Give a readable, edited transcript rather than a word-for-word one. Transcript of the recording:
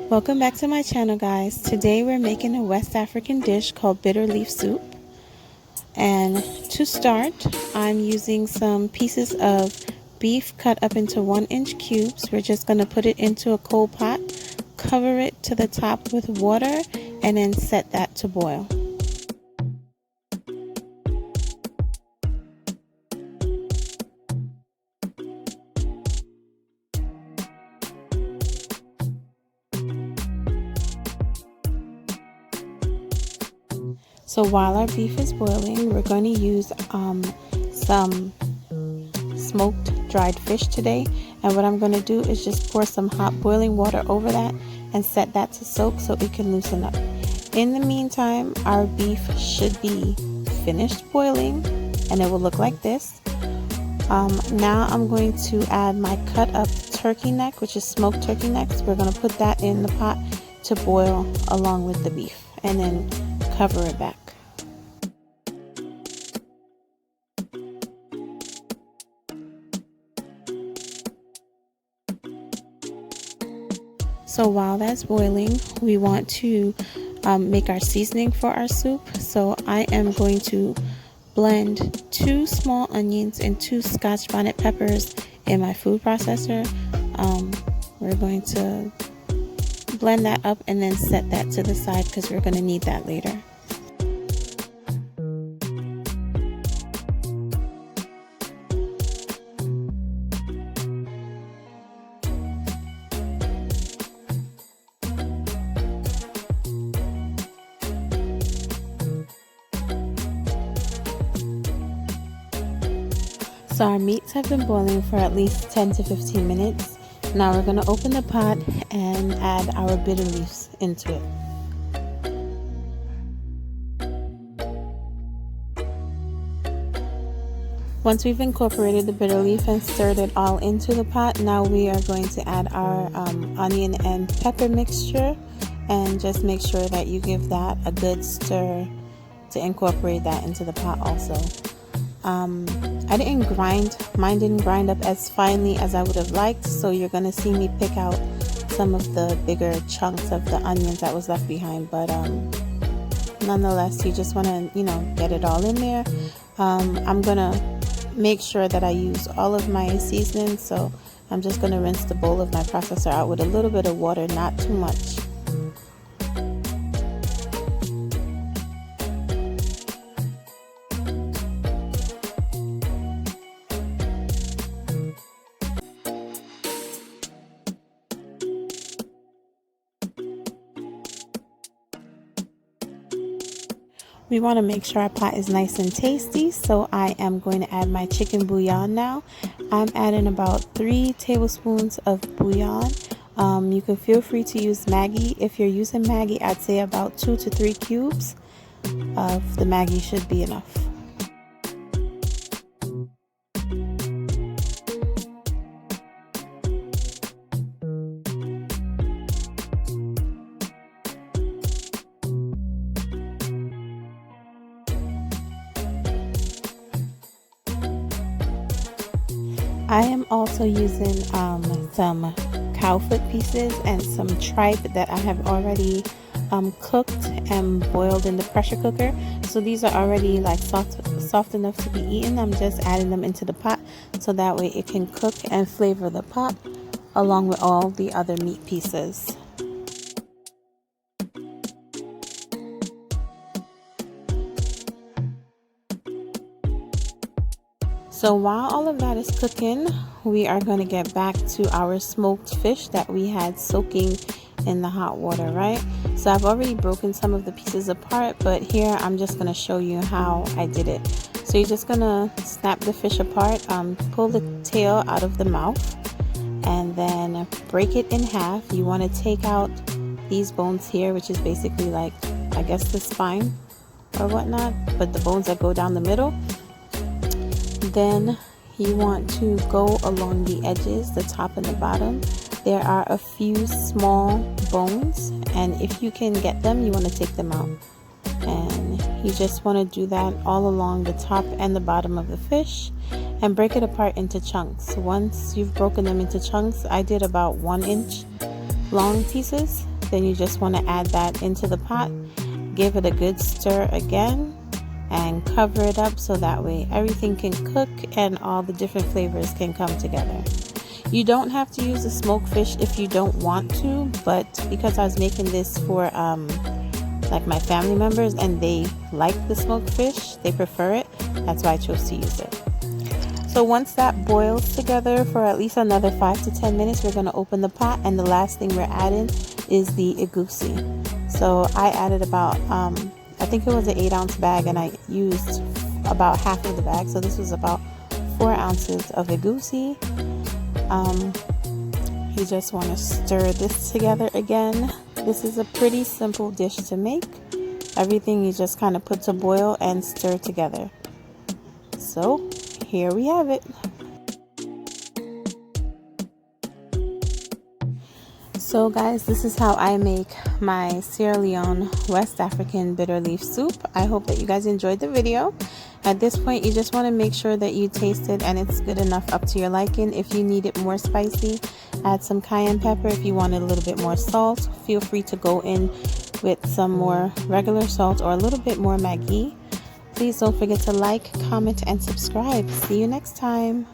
Welcome back to my channel, guys. Today we're making a West African dish called bitter leaf soup. And to start, I'm using some pieces of beef cut up into 1-inch cubes. We're just going to put it into a cold pot, cover it to the top with water, and then set that to boil. So while our beef is boiling, we're going to use some smoked dried fish today. And what I'm going to do is just pour some hot boiling water over that and set that to soak so it can loosen up. In the meantime, our beef should be finished boiling and it will look like this. Now I'm going to add my cut up turkey neck, which is smoked turkey necks. We're going to put that in the pot to boil along with the beef and then cover it back. So while that's boiling, we want to make our seasoning for our soup. So I am going to blend 2 small onions and 2 Scotch bonnet peppers in my food processor. We're going to blend that up and then set that to the side because we're going to need that later. So our meats have been boiling for at least 10 to 15 minutes. Now we're going to open the pot and add our bitter leaves into it. Once we've incorporated the bitter leaf and stirred it all into the pot, now we are going to add our onion and pepper mixture and just make sure that you give that a good stir to incorporate that into the pot also. Mine didn't grind up as finely as I would have liked, so you're going to see me pick out some of the bigger chunks of the onions that was left behind, but nonetheless, you just want to, get it all in there. I'm going to make sure that I use all of my seasonings, so I'm just going to rinse the bowl of my processor out with a little bit of water, not too much. We want to make sure our pot is nice and tasty, so I am going to add my chicken bouillon now. I'm adding about 3 tablespoons of bouillon. You can feel free to use Maggi. If you're using Maggi, I'd say about 2 to 3 cubes of the Maggi should be enough. I am also using some cow foot pieces and some tripe that I have already cooked and boiled in the pressure cooker. So these are already like soft enough to be eaten. I'm just adding them into the pot so that way it can cook and flavor the pot along with all the other meat pieces. So while all of that is cooking, we are going to get back to our smoked fish that we had soaking in the hot water, right? So I've already broken some of the pieces apart, but here I'm just going to show you how I did it. So you're just going to snap the fish apart, pull the tail out of the mouth, and then break it in half. You want to take out these bones here, which is basically like, I guess, the spine or whatnot, but the bones that go down the middle. Then you want to go along the edges, the top and the bottom. There are a few small bones, and if you can get them, you want to take them out. And you just want to do that all along the top and the bottom of the fish and break it apart into chunks. Once you've broken them into chunks, I did about 1-inch long pieces. then you just want to add that into the pot. Give it a good stir again and cover it up so that way everything can cook and all the different flavors can come together. You don't have to use the smoked fish if you don't want to, but because I was making this for like my family members and they like the smoked fish, they prefer it, that's why I chose to use it. So once that boils together for at least another 5 to 10 minutes, we're going to open the pot, and the last thing we're adding is the egusi. So I added about I think it was an 8-ounce bag, and I used about half of the bag, so this was about 4 ounces of egusi. You just want to stir this together again. This is a pretty simple dish to make. Everything you just kind of put to boil and stir together. So here we have it. So guys, this is how I make my Sierra Leone West African bitter leaf soup. I hope that you guys enjoyed the video. At this point, you just want to make sure that you taste it and it's good enough up to your liking. If you need it more spicy, add some cayenne pepper. If you want a little bit more salt, feel free to go in with some more regular salt or a little bit more Maggi. Please don't forget to like, comment, and subscribe. See you next time.